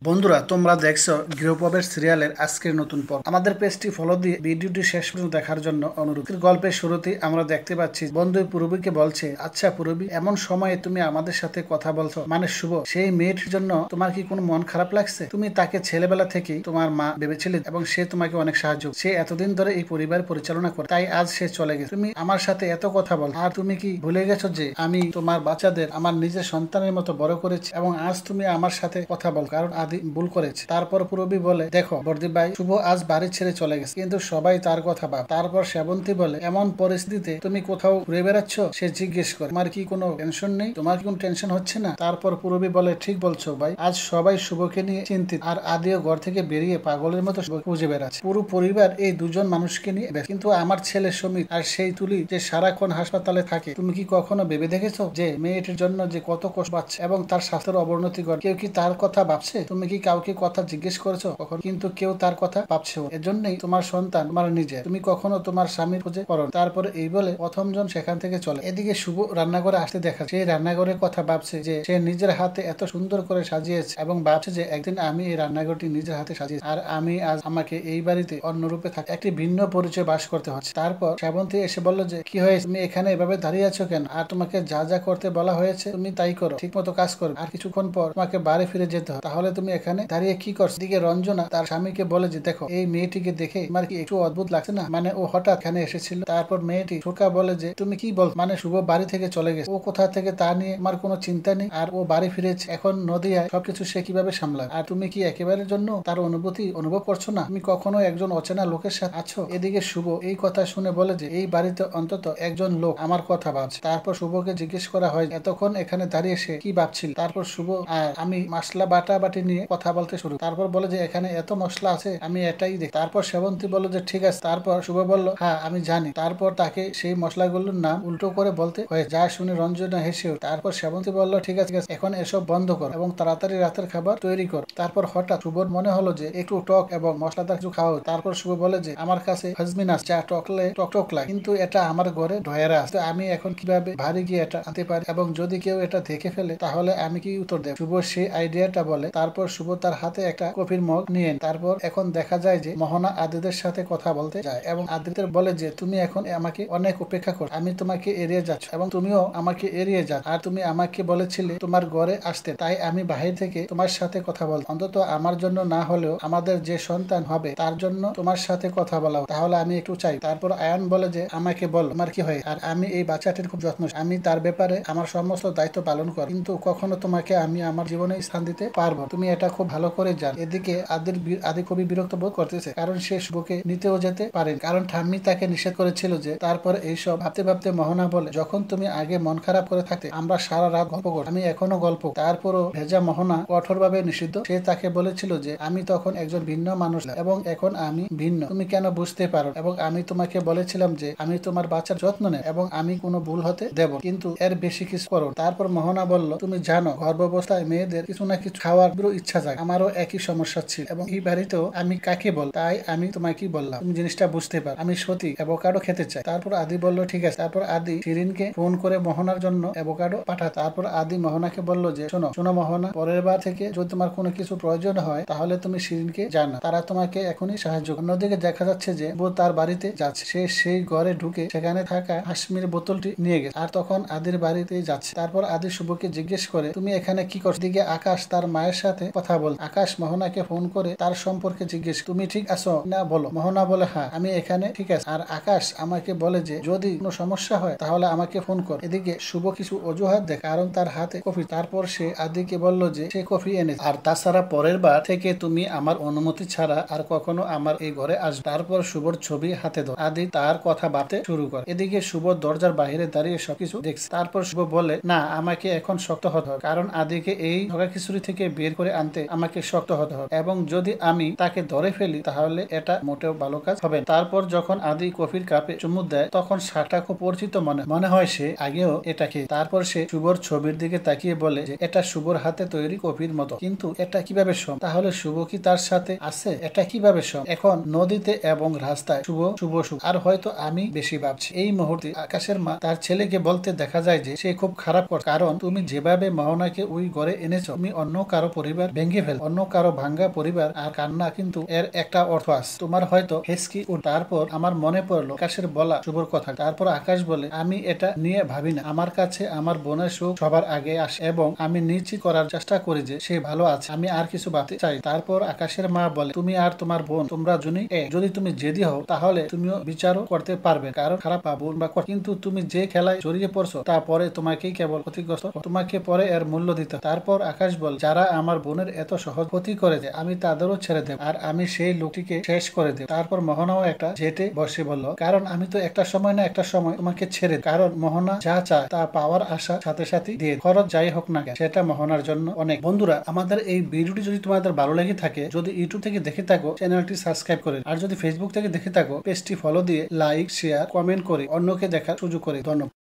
বন্ধুরা, তোমরা দেখছো গৃহপ্রবেশ সিরিয়ালের আজকের নতুন পর্ব। আমাদের পেজটি ফলো দিয়ে ভিডিওটি শেষ পর্যন্ত দেখার জন্য অনুরোধ। গল্পের শুরুতেই আমরা দেখতে পাচ্ছি বন্ধু পূরবীকে বলছে, আচ্ছা পূরবী, এমন সময়ে তুমি আমাদের সাথে কথা বলছো, মানে শুভ, সেই মেয়েটির জন্য তোমার কি কোনো মন খারাপ লাগছে? তুমি তাকে ছেলেবেলা থেকেই তোমার মা ভেবেছিলে এবং সে তোমাকে অনেক সাহায্য, সে এতদিন ধরে এই পরিবার পরিচালনা করে, তাই আজ সে চলে গেছে। তুমি আমার সাথে এত কথা বল, আর তুমি কি ভুলে গেছো যে আমি তোমার বাচ্চাদের আমার নিজের সন্তানের মতো বড় করেছি এবং আজ তুমি আমার সাথে কথা বল কারণ আদি ভুল করেছে। তারপর পূরবী বলে, দেখো বর্দি ভাই, শুভ আজ বাড়ি ছেড়ে চলে গেছে, কিন্তু সবাই তার কথা ভাব। তারপর সেবন্তী বলে, এমন পরিস্থিতিতে তুমি কোথাও ঘুরে বেড়াচ্ছ? সে জিজ্ঞেস করে, তোমার কি কোনো টেনশন নেই? তোমার কি কোনো টেনশন হচ্ছে না? তারপর পূরবী বলে, ঠিক বলছো ভাই, আজ সবাই শুভকে নিয়ে চিন্তিত, আর আদিও ঘর থেকে বেরিয়ে পাগলের মতো শুভকে খুঁজে বেড়াচ্ছে। পুরো পরিবার এই দুজন মানুষকে নিয়ে ব্যস্ত। কিন্তু আমার ছেলে সমীর আর সেই তুলি যে সারাক্ষণ হাসপাতালে থাকে, তুমি কি কখনো ভেবে দেখেছো যে মেয়েটির জন্য যে কত কষ্ট পাচ্ছে এবং তার স্বাস্থ্যের অবনতি ঘটে? কেউ কি তার কথা ভাবছে? তুমি কি কাউকে কথা জিজ্ঞেস করেছো কখন? কিন্তু কেউ তার কথা ভাবছে। এজন্যই তোমার সন্তান তোমার নিজে, তুমি কখনো তোমার স্বামীর খোঁজে করো। তারপরে এই বলে প্রথম জন সেখান থেকে চলে। এদিকে শুভ রান্নাঘরে আসতে দেখা, সেই রান্নাঘরের কথা ভাবছে যে সে নিজের হাতে এত সুন্দর করে সাজিয়েছে এবং ভাবছে যে একদিন আমি এই রান্নাঘরটি নিজের হাতে সাজিয়েছি আর আমি আজ আমাকে এই বাড়িতে অন্য রূপে থাকি, একটি ভিন্ন পরিচয় বাস করতে হচ্ছে। তারপর শ্রাবন্তী এসে বলল যে, কি হয়েছে, তুমি এখানে এভাবে দাঁড়িয়ে আছো কেন? আর তোমাকে যা যা করতে বলা হয়েছে তুমি তাই করো, ঠিক মতো কাজ করো, আর কিছুক্ষণ পর তোমাকে বাড়ি ফিরে যেতে হবে। তাহলে তুমি এখানে দাঁড়িয়ে কি করছো? দিকে রঞ্জনা তার স্বামীকে বলে যে, দেখো এই মেয়েটিকে দেখে তোমার কি একটু অদ্ভুত লাগছে না? মানে ও হঠাৎ এখানে এসেছিল। তারপর মেয়েটি ছোকা বলে যে, তুমি কি বল, মানে শুভ বাড়ি থেকে চলে গেছে, ও কোথা থেকে তা নিয়ে আমার কোনো চিন্তা নেই, আর ও বাড়ি ফিরেছে, এখন নদিয়ায় সবকিছু সে কিভাবে সামলায়? আর তুমি কি একেবারের জন্য তার অনুভূতি অনুভব করছো না? তুমি কখনো একজন অচেনা লোকের সাথে আছো? এদিকে শুভ এই কথা শুনে বলে যে, এই বাড়িতে অন্তত একজন লোক আমার কথা ভাবছে। তারপর শুভকে জিজ্ঞেস করা হয়, এতক্ষণ এখানে দাঁড়িয়ে সে কি ভাবছিল? তারপর শুভ, আমি মশলা বাটি নিয়ে কথা বলতে শুরু। তারপর বলে যে, এখানে এত মশলা আছে, আমি এটাই দেখি। তারপর সেবন্তী বলল যে, ঠিক আছে। তারপর শুভ বলল, হ্যাঁ আমি জানি। তারপর তাকে সেই মশলাগুলোর নাম উল্টো করে বলতে হয়, যা শুনে রঞ্জনা হেসে ওঠে। তারপর সেবন্তী বলল, ঠিক আছে, এখন এসব বন্ধ কর এবং তাড়াতাড়ি রাতের খাবার তৈরি কর। তারপর হঠাৎ শুভর মনে হলো যে একটু টক এবং মশলাদার কিছু খাওয়া। তারপর শুভ বলে যে, আমার কাছে হাজমিন আছে, যা টক লাগে, কিন্তু এটা আমার ঘরে ডয়ারা আছে, আমি এখন কিভাবে ভারী গিয়ে এটা আনতে পারি এবং যদি কেউ এটা দেখে ফেলে তাহলে আমি কি উত্তর দেব? শুভ সেই আইডিয়াটা বলে। তারপর শুভ তার হাতে একটা কফির মগ নিয়ে, তারপর এখন দেখা যায় যে মোহনা আদিদের সাথে কথা বলতে যায় এবং আদিদের বলে যে, তুমি এখন আমাকে অনেক উপেক্ষা করো, আমি তোমাকে এড়িয়ে যাচ্ছ এবং তুমিও আমাকে এড়িয়ে যাচ্ছ, আর তুমি আমাকে বলেছিলে তোমার ঘরে আসতে, তাই আমি বাহির থেকে তোমার সাথে কথা বল, অন্তত আমার জন্য না হলেও আমাদের যে সন্তান হবে তার জন্য তোমার সাথে কথা বলা, তাহলে আমি একটু চাই। তারপর আয়ান বলে যে, আমাকে বল তোমার কি হয়, আর আমি এই বাচ্চাটির খুব যত্ন, আমি তার ব্যাপারে আমার সমস্ত দায়িত্ব পালন করি, কিন্তু কখনো তোমাকে আমি আমার জীবনে স্থান দিতে পারবো, তুমি এটা খুব ভালো করে জান। এদিকে আদি খুবই বিরক্ত বোধ করতেছে, কারণ সে শুভকে নিতেও যেতে পারেন, কারণ ঠাম্মি তাকে নিষেধ করেছিল যে। তারপর এইসব ভাবতে ভাবতে মোহনা বলে, যখন তুমি আগে মন খারাপ করে থাকতে আমরা সারা রাত গল্প করি, আমি এখনো গল্প। তারপরও ভেজা মোহনা কঠোরভাবে নিষিদ্ধ। সে তাকে বলেছিল যে, আমি তখন একজন ভিন্ন মানুষ এবং এখন আমি ভিন্ন, তুমি কেন বুঝতে পারো? এবং আমি তোমাকে বলেছিলাম যে আমি তোমার বাচ্চার যত্ন নেব এবং আমি কোনো ভুল হতে দেব, কিন্তু এর বেশি কিছু করো। তারপর মোহনা বলল, তুমি জানো গর্ভাবস্থায় মেয়েদের কিছু না কিছু খাওয়ার ইচ্ছা যায়, আমারও একই সমস্যা ছিল এবং এই বাড়িতেও আমি কাকে বল, তাই আমি তোমাকে বললাম, তুমি জিনিসটা বুঝতে পার, আমি সত্যি অ্যাভোকাডো খেতে চাই। তারপর আদি বলল, ঠিক আছে। তারপর আদি শিরিনকে ফোন করে মোহনার জন্য অ্যাভোকাডো পাঠা। তারপর আদি মোহনাকে বলল যে, শোনো মোহনা, পরের বার থেকে যদি তোমার কোনো কিছু প্রয়োজন হয় তাহলে তুমি শিরিনকে জানা, তারা তোমাকে এখনই সাহায্য। অন্যদিকে দেখা যাচ্ছে যে ও তার বাড়িতে যাচ্ছে, সে সেই ঘরে ঢুকে সেখানে থাকা কাশ্মীর বোতলটি নিয়ে গেছে আর তখন আদির বাড়িতে যাচ্ছে। তারপর আদি শুভকে জিজ্ঞেস করে, তুমি এখানে কি করছো? দিকে আকাশ তার মায়ের সাথে কথা বল। আকাশ মোহনাকে ফোন করে তার সম্পর্কে জিজ্ঞেস, তুমি ঠিক আছো না বলো। মোহনা বলে, হ্যাঁ আমি এখানে ঠিক আছে। আর আকাশ আমাকে বলে যে যদি কোনো সমস্যা হয় তাহলে আমাকে ফোন কর। এদিকে শুভ কিছু অজুহাত দেয়, কারণ তার হাতে কফি। তারপর সে আদিকে বলল যে সে কফি এনেছে, আর তাছাড়া পরের বার থেকে তুমি আমার অনুমতি ছাড়া আর কখনো আমার এই ঘরে আসবে। তারপর শুভর ছবি হাতে ধর। আদি তার কথা ভাবতে শুরু করে। এদিকে শুভ দরজার বাইরে দাঁড়িয়ে সবকিছু দেখছে। তারপর শুভ বলে, না আমাকে এখন শক্ত হতে হবে, কারণ আদিকে এই খিচুড়ি থেকে বের করে আনতে আমাকে শক্ত হতে হবে এবং যদি আমি তাকে ধরে ফেলি তাহলে এটা মোটেও ভালো কাজ হবে না। তারপর যখন আদি কফির কাপে চুমুক দেয় তখন শাকটা খুব পরিচিত মনে হয় সে আগেও এটা খেয়ে। তারপর সে শুভর ছবির দিকে তাকিয়ে বলে যে এটা শুভর হাতে তৈরি কফির মতো, কিন্তু এটা কিভাবে সম্ভব? তাহলে শুভ কি তার সাথে আছে? এটা কিভাবে সম্ভব? এখন নদীতে এবং রাস্তায় শুভ শুভ শুভ, আর হয়তো আমি বেশি ভাবছি। এই মুহূর্তে আকাশের মা তার ছেলেকে বলতে দেখা যায় যে সে খুব খারাপ করে, কারণ তুমি যেভাবে মোহনাকে ওই ঘরে এনেছো তুমি অন্য কারো পরিবার ভেঙে ফেল। অন্য কারো ভাঙ্গা পরিবার আর কান্না কিন্তু এর একটা অর্থ আছে। তোমার হয়তো হেসকি ও তারপর আমার মনে পড়লো আকাশের বলা শুভর কথা। তারপর আকাশ বলে, আমি এটা নিয়ে ভাবি না। আমার কাছে আমার বোনের সুখ সবার আগে আসে এবং আমি নিশ্চিত করার চেষ্টা করি যে সে ভালো আছে। আমি আর কিছু ভাবতে চাই। তারপর আকাশের মা বলে, তুমি আর তোমার বোন তোমরা যদি তুমি জেদি হও তাহলে তুমিও বিচারও করতে পারবে, কারণ খারাপ বা বোন বা কিন্তু তুমি যে খেলায় জড়িয়ে পড়ছো তা পরে তোমাকেই কেবল ক্ষতিগ্রস্ত, তোমাকে পরে এর মূল্য দিতে। তারপর আকাশ বল, যারা আমার বোনের এত সহজ ক্ষতি করেছে আমি তাদেরও ছেড়ে দেব আর আমি সেই লোকটিকে শেষ করে দেব। তারপর মোহনাও একটা জেটে বসে বলল, কারণ আমি তো একটা সময় না একটা সময় তোমাকে ছেড়ে, কারণ মোহনা যা চায় তা পাওয়ার আশা সাথে সাথে দিয়ে খরচ যাই হোক না কেন সেটা মোহনার জন্য অনেক। বন্ধুরা, আমাদের এই ভিডিওটি যদি তোমাদের ভালো লেগে থাকে, যদি ইউটিউব থেকে দেখে থাকো চ্যানেলটি সাবস্ক্রাইব করে, আর যদি ফেসবুক থেকে দেখে থাকো পেজটি ফলো দিয়ে লাইক শেয়ার কমেন্ট করে অন্যকে দেখার সুযোগ করে। ধন্যবাদ।